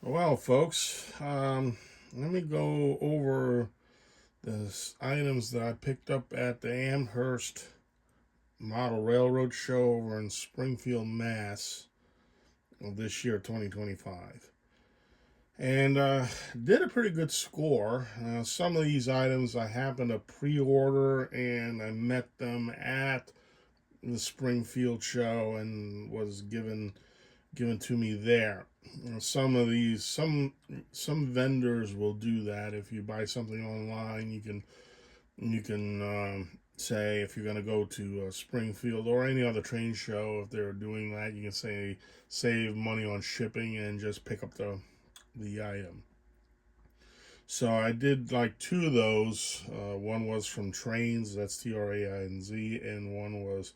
Well, folks, let me go over the items that I picked up at the Amherst Model Railroad Show over in Springfield, Mass. This year, 2025. And did a pretty good score. Some of these items I happened to pre-order, and I met them at the Springfield show and was given to me there. Some of these, some vendors will do that. If you buy something online, you can say if you're going to go to Springfield or any other train show, if they're doing that, you can say save money on shipping and just pick up the item. So I did like two of those. One was from Trains, that's Trainz, and one was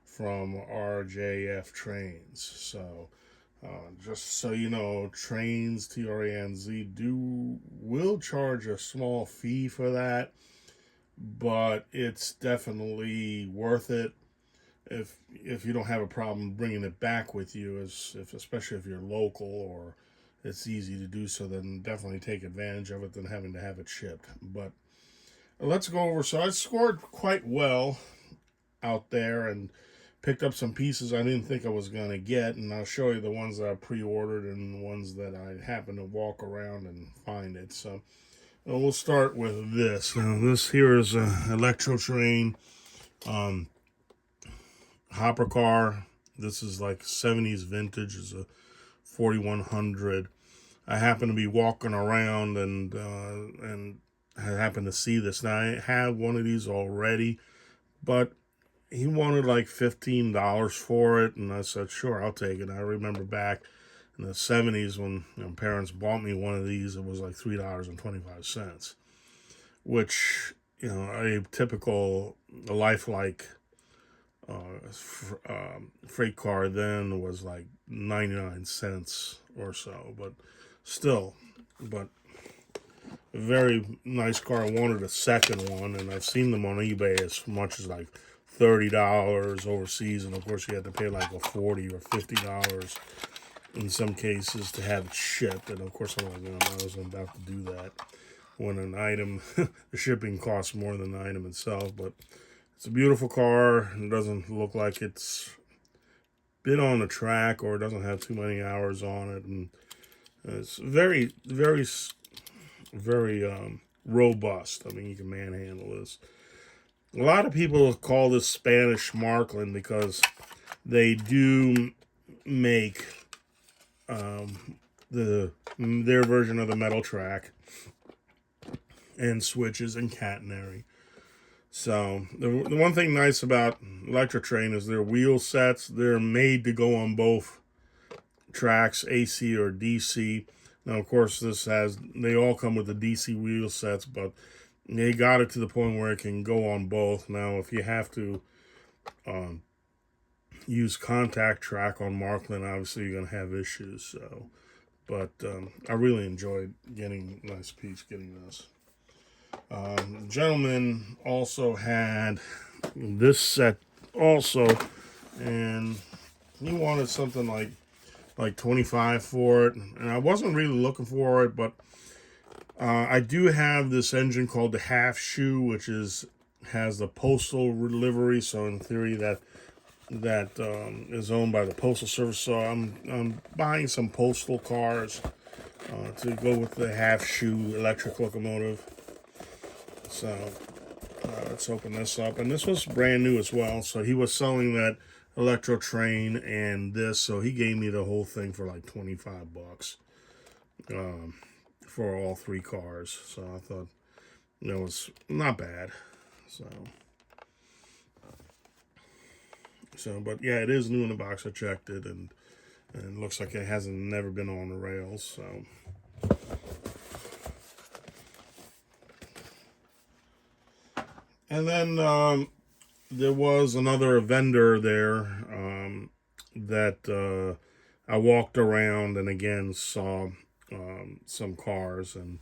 from RJF Trains. So just so you know, Trains, Tranz, will charge a small fee for that, but it's definitely worth it if you don't have a problem bringing it back with you, especially if you're local or it's easy to do so, then definitely take advantage of it than having to have it shipped. But let's go over. So I scored quite well out there and picked up some pieces I didn't think I was going to get, and I'll show you the ones that I pre-ordered and the ones that I happened to walk around and find it. So we'll start with this. Now, this here is a Electro Train um, hopper car. This is like 70s vintage. It's a 4100. I happen to be walking around and I happened to see this. Now I have one of these already, but he wanted like $15 for it, and I said, "Sure, I'll take it." I remember back in the '70s when parents bought me one of these, it was like $3.25, which a typical lifelike freight car then was like 99 cents or so, but still, but a very nice car. I wanted a second one, and I've seen them on eBay as much as like $30 overseas, and of course you had to pay like a $40 or $50 in some cases to have it shipped. And of course I'm like, I wasn't about to do that when an item, the shipping costs more than the item itself. But it's a beautiful car. It doesn't look like it's been on the track or it doesn't have too many hours on it, and it's very, very, very robust. I mean, you can manhandle this. A lot of people call this Spanish Markland because they do make their version of the metal track and switches and catenary. So the one thing nice about Electro Train is their wheel sets. They're made to go on both tracks, AC or DC. Now, of course, they all come with the DC wheel sets, but they got it to the point where it can go on both. Now, if you have to use contact track on Markland, obviously you're going to have issues. So, but I really enjoyed getting this. The gentleman also had this set also, and he wanted something like 25 for it, and I wasn't really looking for it, but I do have this engine called the Half Shoe, which has the postal livery. So in theory, that is owned by the postal service. So I'm buying some postal cars to go with the Half Shoe electric locomotive. So let's open this up, and this was brand new as well. So he was selling that Electro Train and this, so he gave me the whole thing for like $25 for all three cars. So I thought that was not bad. But yeah, it is new in the box. I checked it, and it looks like it hasn't never been on the rails. So and then there was another vendor there that I walked around and again saw some cars, and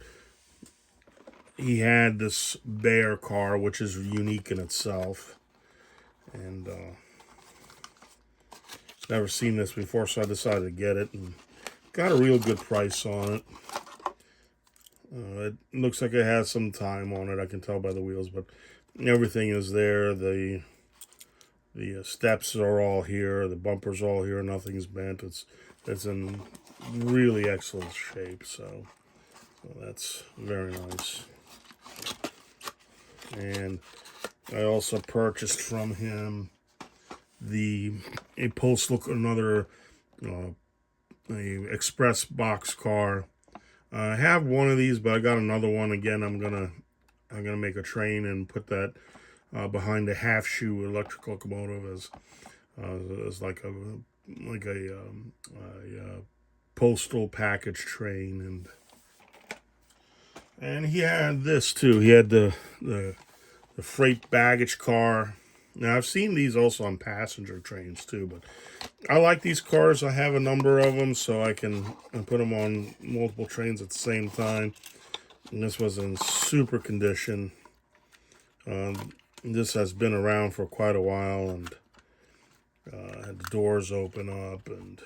he had this bear car, which is unique in itself, and never seen this before, so I decided to get it and got a real good price on it. It looks like it has some time on it. I can tell by the wheels, but everything is there. The steps are all here. The bumpers are all here. Nothing's bent. It's in really excellent shape. So that's very nice. And I also purchased from him another a express box car. I have one of these, but I got another one. Again, I'm gonna make a train and put that behind a half-shoe electric locomotive as like a postal package train. And he had this too. He had the freight baggage car. Now, I've seen these also on passenger trains too, but I like these cars. I have a number of them, so I can put them on multiple trains at the same time. And this was in super condition. This has been around for quite a while, and had the doors open up, and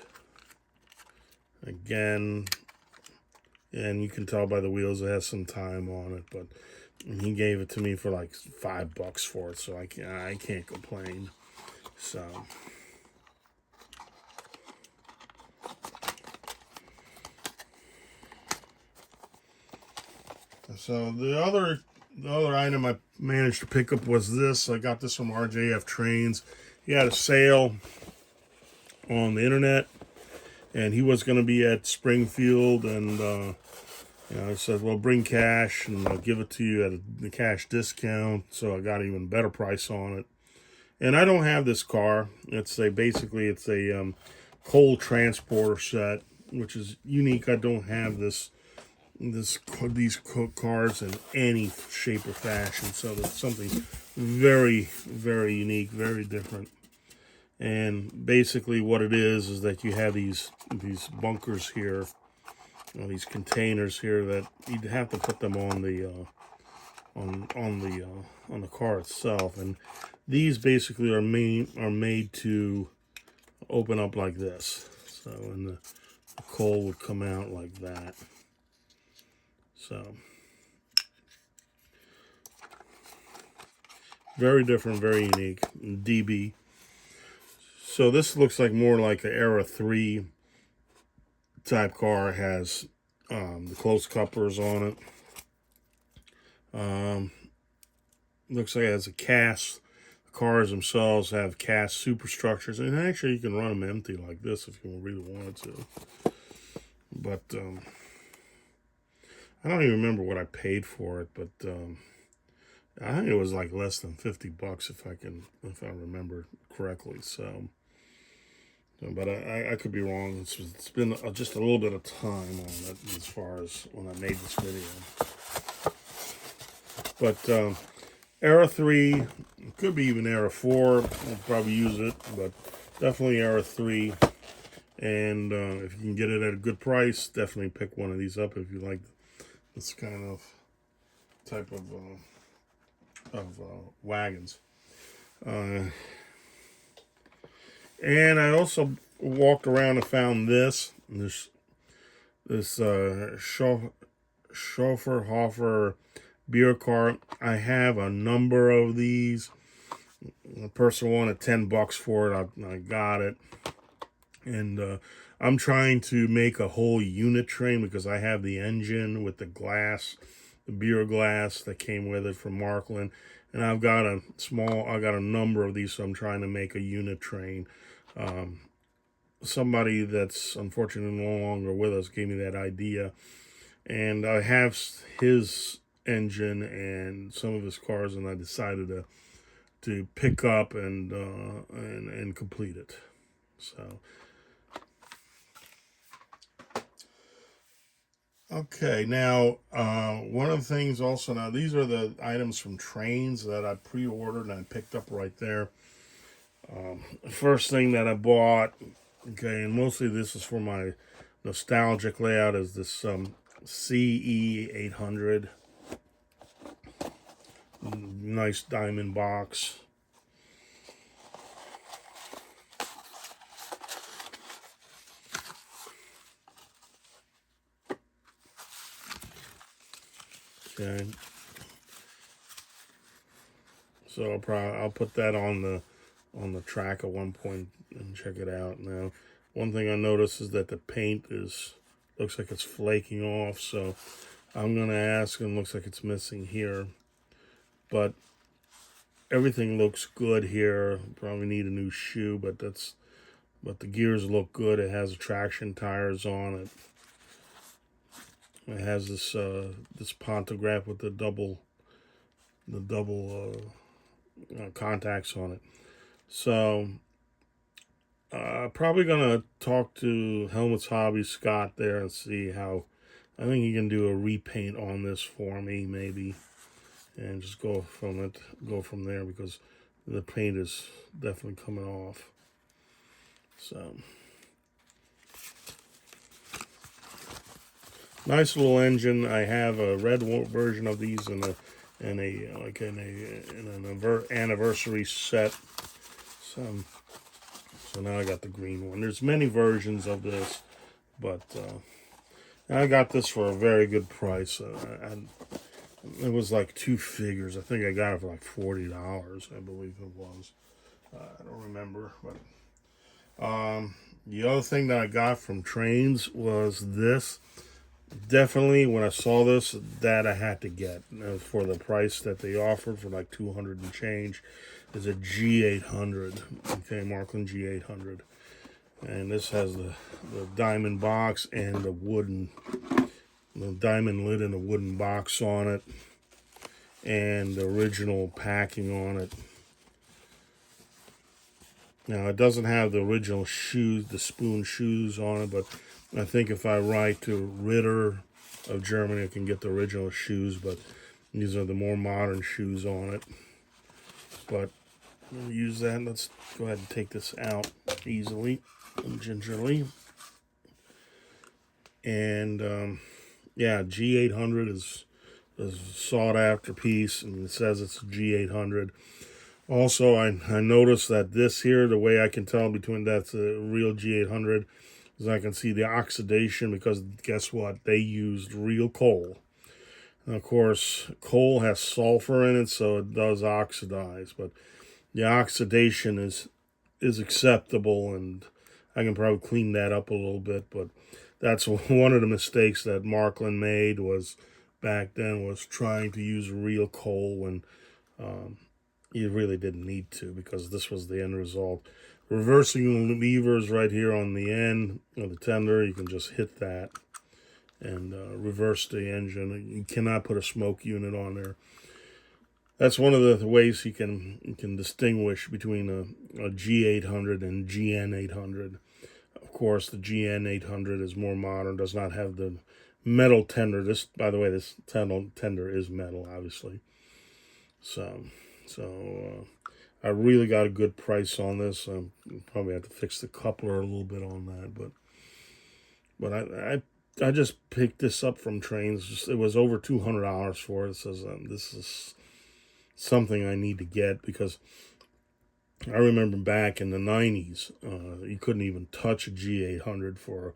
again, and you can tell by the wheels it has some time on it, but he gave it to me for like $5 for it, so I can't complain. So the other item I managed to pick up was this. I got this from RJF Trains. He had a sale on the internet, and he was going to be at Springfield, and I said, well, bring cash, and I'll give it to you at the cash discount. So I got an even better price on it. And I don't have this car. Basically it's a coal transporter set, which is unique. I don't have these cars in any shape or fashion. So that's something very, very unique, very different. And basically what it is that you have these bunkers here, these containers here that you'd have to put them on the car itself, and these basically are made to open up like this. So, and the coal would come out like that. So, very different, very unique. DB. So this looks like more like an Era 3 type car. It has the close couplers on it. Looks like it has a cast. The cars themselves have cast superstructures, and actually you can run them empty like this if you really wanted to. But I don't even remember what I paid for it, but I think it was like less than $50 if I remember correctly. So. But I could be wrong. It's been just a little bit of time on it as far as when I made this video. But Era 3, could be even Era 4. I'll probably use it, but definitely Era 3. And if you can get it at a good price, definitely pick one of these up if you like this kind of type of wagons. And I also walked around and found this Schofferhofer beer cart. I have a number of these. The person wanted $10 for it. I got it. And I'm trying to make a whole unit train because I have the engine with the glass, the beer glass that came with it from Markland. And I've got a number of these, so I'm trying to make a unit train. Somebody that's unfortunately no longer with us gave me that idea, and I have his engine and some of his cars, and I decided to pick up and complete it. So okay, now one of the things also, now these are the items from trains that I pre-ordered and I picked up right there. First thing that I bought, okay, and mostly this is for my nostalgic layout, is this CE 800. Nice diamond box. Okay. So I'll put that on the track at one point and check it out. Now, one thing I noticed is that the paint looks like it's flaking off, so I'm gonna ask, and looks like it's missing here, but everything looks good here. Probably need a new shoe, but the gears look good. It has traction tires on it. It has this pantograph with the double contacts on it. So probably gonna talk to Helmets Hobby Scott there and see how. I think he can do a repaint on this for me, maybe, and just go from there, because the paint is definitely coming off. So nice little engine. I have a red version of these in an anniversary set. So now I got the green one. There's many versions of this, but I got this for a very good price. It was like 2 figures. I think I got it for like $40, I believe it was. I don't remember, but the other thing that I got from Trains was this. Definitely, when I saw this, that I had to get for the price that they offered, for like 200 and change. Is a G800, okay, Markland G800, and this has the diamond box and the diamond lid and the wooden box on it, and the original packing on it. Now, it doesn't have the original shoes, the spoon shoes on it, but I think if I write to Ritter of Germany, I can get the original shoes, but these are the more modern shoes on it. But we'll use that. Let's go ahead and take this out easily and gingerly. And yeah, G800 is a sought after piece, and it says it's a G800. Also, I noticed that this here, the way I can tell between that's a real G800 is I can see the oxidation, because guess what? They used real coal. And of course, coal has sulfur in it, so it does oxidize. But the oxidation is acceptable, and I can probably clean that up a little bit. But that's one of the mistakes that Markland made was back then, was trying to use real coal when you really didn't need to, because this was the end result. Reversing levers right here on the end of the tender, you can just hit that and reverse the engine. You cannot put a smoke unit on there. That's one of the ways you can distinguish between a G800 and GN800. Of course, the GN800 is more modern, does not have the metal tender. This, by the way, this tender is metal, obviously. So I really got a good price on this. Probably have to fix the coupler a little bit on that, but I just picked this up from Trains. It was over $200 for it. It says this is something I need to get, because I remember back in the 90s, you couldn't even touch a G800 for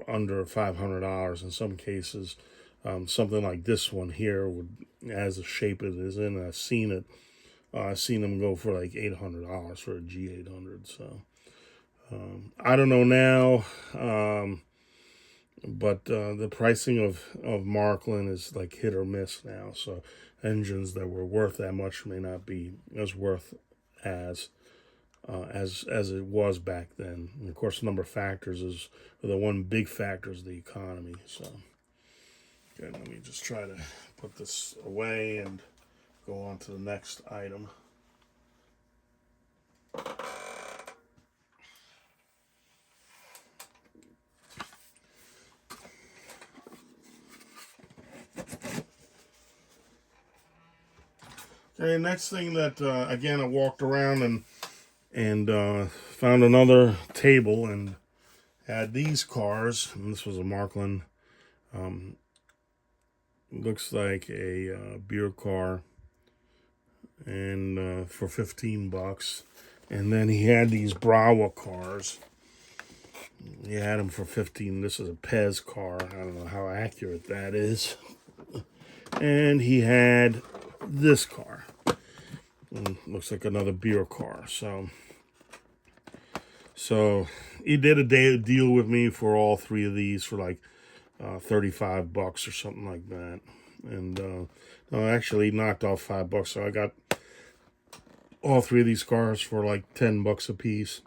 under $500 in some cases. Something like this one here would, as the shape it is in, I've seen it. I've seen them go for like $800 for a G800. So I don't know now, but the pricing of Markland is like hit or miss now. So engines that were worth that much may not be as worth as it was back then. And of course, the number of factors the one big factor is the economy. So okay, let me just try to put this away and go on to the next item. Okay, next thing that again, I walked around and found another table and had these cars. And this was a Markland. Looks like a beer car, and for $15. And then he had these Brawa cars. He had them for $15. This is a Pez car. I don't know how accurate that is. And he had this car. Looks like another beer car. So he did a deal with me for all three of these for like $35 or something like that. And no, actually he knocked off $5. So I got all three of these cars for like $10 a piece,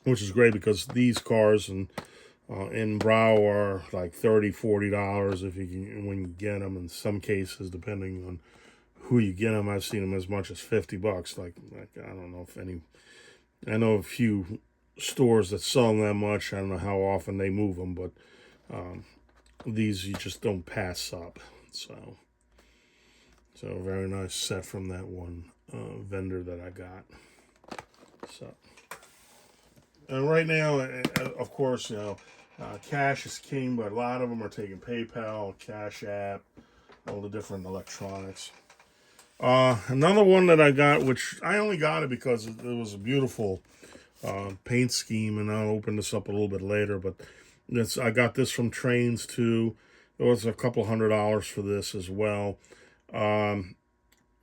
which is great because these cars in Brow are like $30-$40 if you can, when you get them. In some cases, depending on who you get them, I've seen them as much as $50. Like I don't know if any. I know a few stores that sell them that much. I don't know how often they move them, but these you just don't pass up. So very nice set from that one vendor that I got. So, and right now, of course, cash is king, but a lot of them are taking PayPal, Cash App, all the different electronics. Another one that I got, which I only got it because it was a beautiful paint scheme, and I'll open this up a little bit later, but I got this from Trains too. It was a couple $100 for this as well.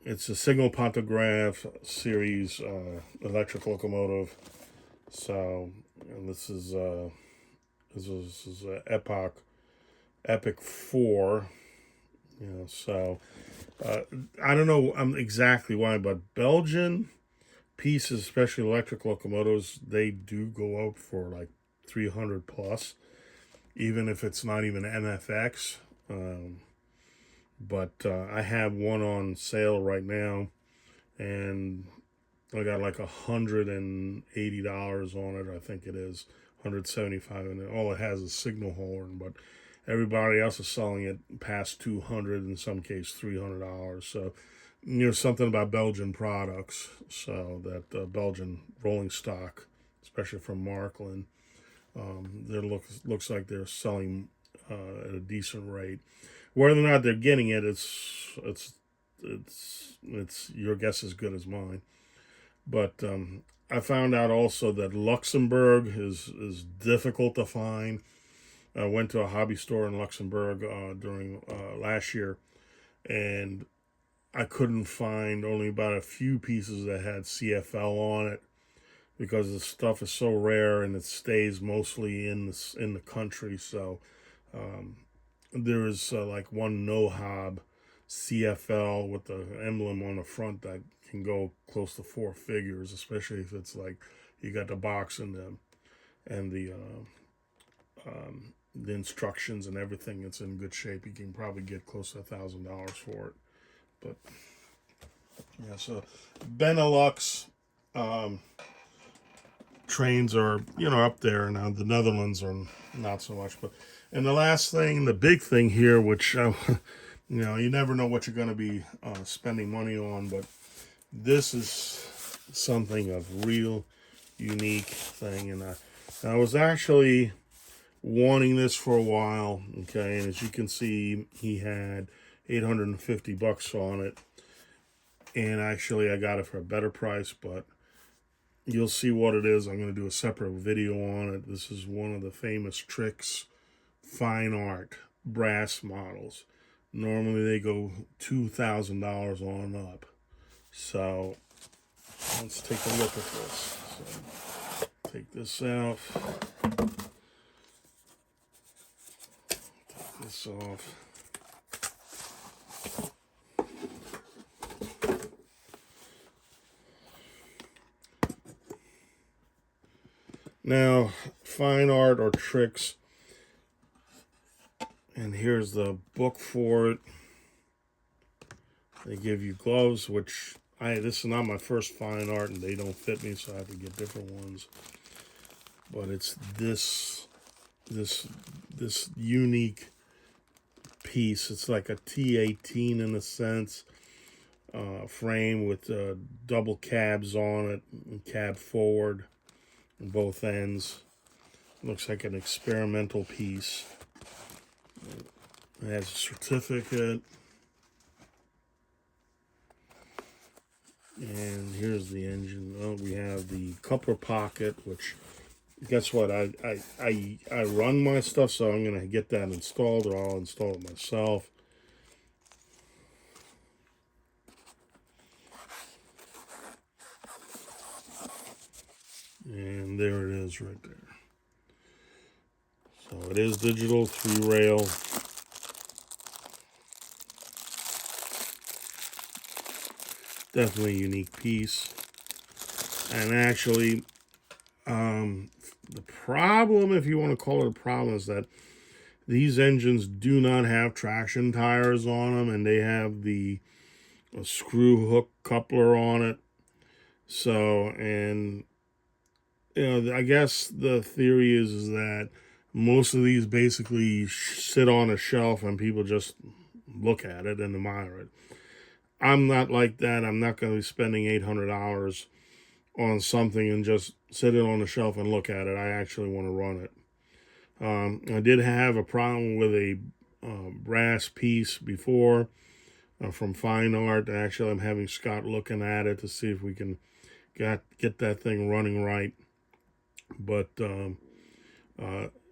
It's a single pantograph series electric locomotive. So, and this is Epic 4. So I don't know exactly why, but Belgian pieces, especially electric locomotives, they do go up for like 300 plus, even if it's not even MFX. But I have one on sale right now, and I got like $180 on it. I think it is $175, and all it has is signal horn. But everybody else is selling it past $200, in some case $300. So something about Belgian products. So that Belgian rolling stock, especially from Markland, there looks like they're selling at a decent rate. Whether or not they're getting it, it's your guess as good as mine. But I found out also that Luxembourg is difficult to find. I went to a hobby store in Luxembourg during last year, and I couldn't find, only about a few pieces that had CFL on it, because the stuff is so rare and it stays mostly in the country. So there is like one no-hob CFL with the emblem on the front that can go close to 4 figures, especially if it's like you got the box and the instructions and everything. It's in good shape. You can probably get close to $1,000 for it. But yeah, so Benelux trains are up there now. The Netherlands are not so much. But and the last thing, the big thing here, which you never know what you're going to be spending money on, but this is something of real unique thing, and I was actually wanting this for a while. Okay, and as you can see, he had $850 on it, and actually I got it for a better price, but you'll see what it is. I'm going to do a separate video on it. This is one of the famous Trix fine art brass models. Normally they go $2,000 on up. So let's take a look at this. So take this out. Take this off. Now, fine art or Trix, and here's the book for it. They give you gloves, which this is not my first fine art, and they don't fit me, so I have to get different ones. But it's this unique piece. It's like a T18 in a sense, frame with double cabs on it, and cab forward on both ends. Looks like an experimental piece. It has a certificate. And here's the engine. Oh, we have the coupler pocket, which, guess what? I run my stuff, so I'm going to get that installed, or I'll install it myself. And there it is right there. So it is digital, 3-rail. Definitely a unique piece. And actually, the problem, if you want to call it a problem, is that these engines do not have traction tires on them, and they have the screw hook coupler on it. So, and I guess the theory is that most of these basically sit on a shelf and people just look at it and admire it. I'm not like that. I'm not going to be spending $800 on something and just sit it on the shelf and look at it. I actually want to run it. I did have a problem with a brass piece before from Fine Art. Actually, I'm having Scott looking at it to see if we can get that thing running right. But the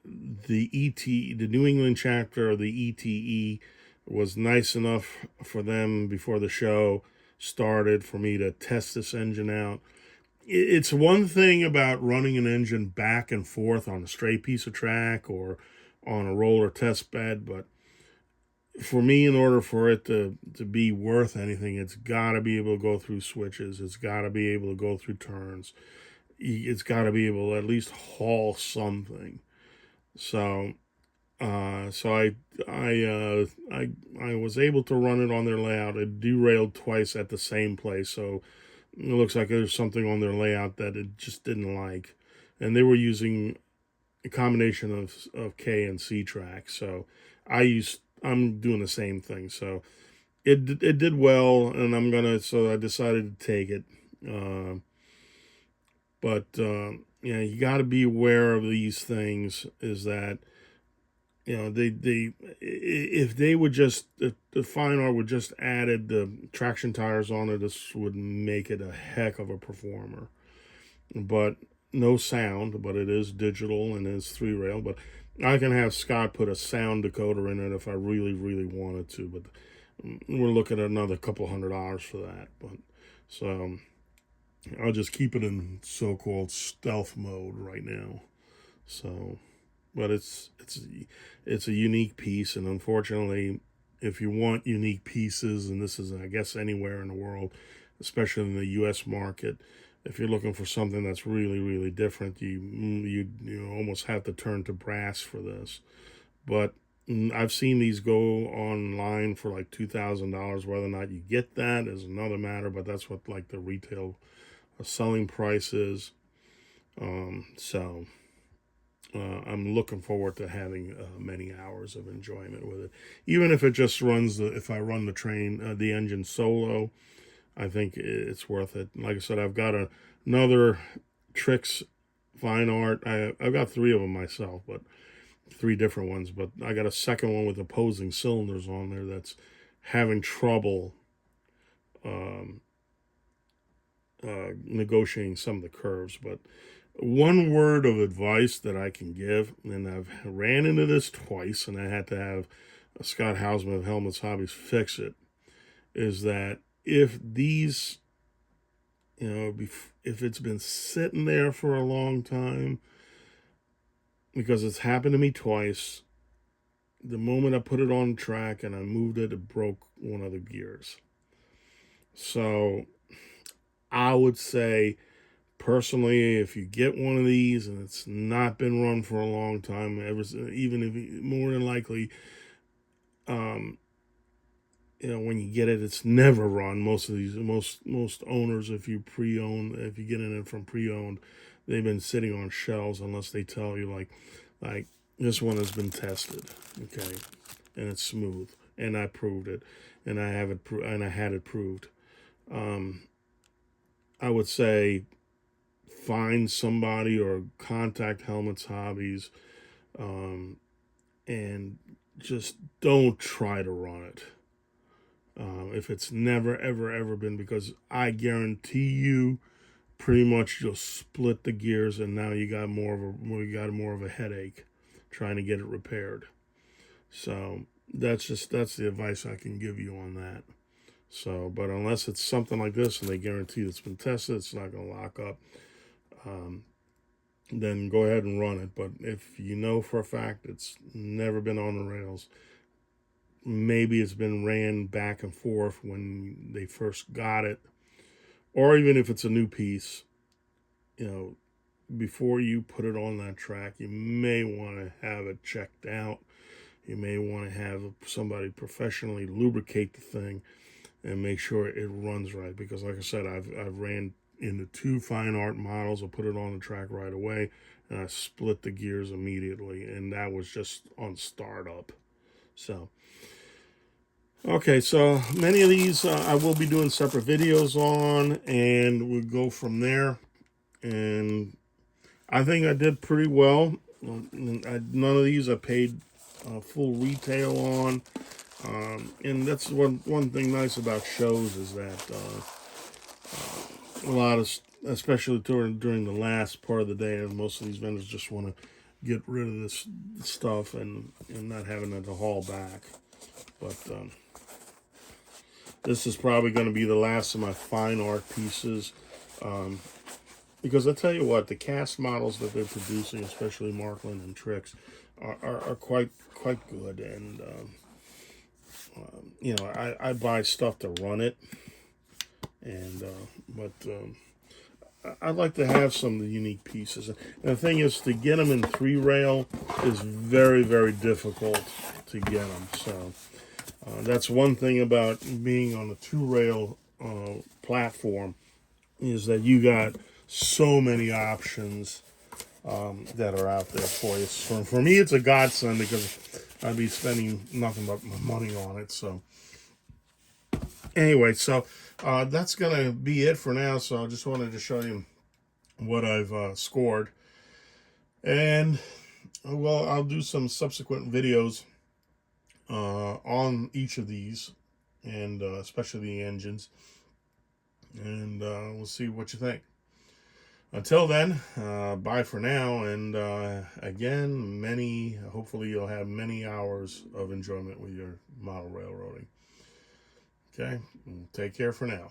New England chapter of the ETE was nice enough for them before the show started for me to test this engine out. It's one thing about running an engine back and forth on a straight piece of track or on a roller test bed, but for me, in order for it to be worth anything, it's got to be able to go through switches. It's got to be able to go through turns. It's got to be able to at least haul something. So, I was able to run it on their layout. It derailed twice at the same place, so it looks like there's something on their layout that it just didn't like, and they were using a combination of K and C tracks. So I'm doing the same thing. So it did well, and so I decided to take it. But yeah, you got to be aware of these things. Is that they if they would just if the Fine Art would just added the traction tires on it, this would make it a heck of a performer. But no sound, but it is digital and it's 3-rail. But I can have Scott put a sound decoder in it if I really, really wanted to. But we're looking at another couple $100 for that. But so I'll just keep it in so-called stealth mode right now. So, but it's a unique piece, and unfortunately, if you want unique pieces, and this is I guess anywhere in the world, especially in the U.S. market, if you're looking for something that's really, really different, you almost have to turn to brass for this. But I've seen these go online for like $2,000. Whether or not you get that is another matter, but that's what like the retail selling price is. So I'm looking forward to having many hours of enjoyment with it. Even if it just if I run the engine solo, I think it's worth it. Like I said, I've got another Trix Fine Art. I've got 3 of them myself, but 3 different ones. But I got a second one with opposing cylinders on there that's having trouble negotiating some of the curves. But one word of advice that I can give, and I've ran into this twice, and I had to have Scott Hausman of Helmets Hobbies fix it, is that if these, if it's been sitting there for a long time, because it's happened to me twice, the moment I put it on track and I moved it, it broke one of the gears. So I would say, personally, if you get one of these and it's not been run for a long time, even if more than likely, when you get it, it's never run. Most owners, if you get in it from pre-owned, they've been sitting on shelves unless they tell you like this one has been tested, okay, and it's smooth, and I proved it, and I had it proved. I would say find somebody or contact Helmets Hobbies, and just don't try to run it. If it's never, ever, ever been, because I guarantee you, pretty much you'll split the gears, and now you got more of a headache trying to get it repaired. So that's the advice I can give you on that. So, but unless it's something like this and they guarantee it's been tested, it's not going to lock up. then go ahead and run it. But if you know for a fact it's never been on the rails, maybe it's been ran back and forth when they first got it, or even if it's a new piece, before you put it on that track, you may want to have it checked out. You may want to have somebody professionally lubricate the thing and make sure it runs right. Because, like I said, I've ran into 2 fine art models. I put it on the track right away, and I split the gears immediately, and that was just on startup. So, okay, so many of these I will be doing separate videos on, and we'll go from there. And I think I did pretty well. None of these I paid full retail on. And that's one thing nice about shows is that a lot of, especially during the last part of the day, most of these vendors just want to get rid of this stuff and not having it to haul back. But this is probably going to be the last of my fine art pieces. Because I tell you what, the cast models that they're producing, especially Markland and Trix, are quite good. And I buy stuff to run it, and but I'd like to have some of the unique pieces. And the thing is, to get them in 3-rail is very, very difficult to get them. So that's one thing about being on a 2-rail platform, is that you got so many options that are out there for you. So for me, it's a godsend because I'd be spending nothing but my money on it. So anyway, so that's going to be it for now. So I just wanted to show you what I've scored. And, well, I'll do some subsequent videos on each of these, and especially the engines. And we'll see what you think. Until then, bye for now, and again, hopefully you'll have many hours of enjoyment with your model railroading. Okay, take care for now.